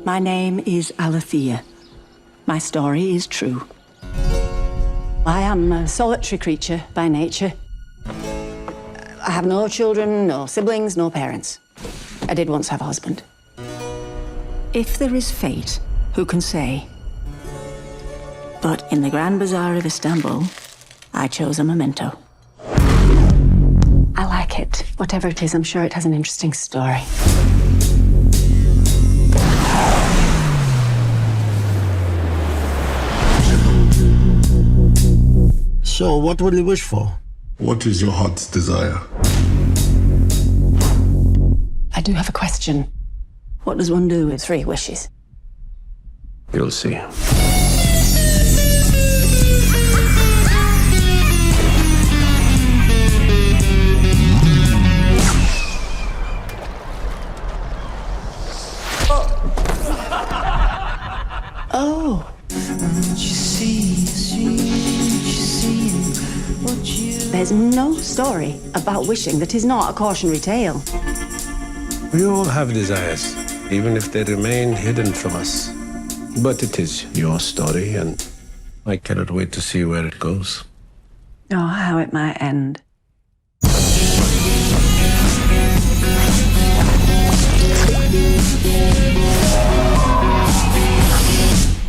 My name is Alethea. My story is true. I am a solitary creature by nature. I have no children, no siblings, no parents. I did once have a husband. If there is fate, who can say? But in the Grand Bazaar of Istanbul, I chose a memento. I like it. Whatever it is, I'm sure it has an interesting story. So, what will you wish for? What is your heart's desire? I do have a question. What does one do with 3 wishes? You'll see. Oh. There's no story about wishing that is not a cautionary tale. We all have desires, even if they remain hidden from us. But it is your story, and I cannot wait to see where it goes. Oh, how it might end.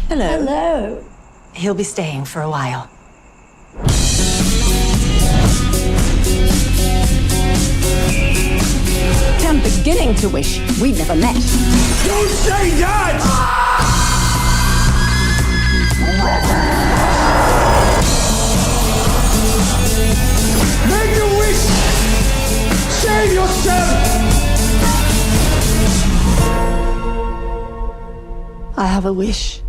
Hello. Hello. He'll be staying for a while. I'm beginning to wish we'd never met. Don't say that! Make a wish! Save yourself! I have a wish.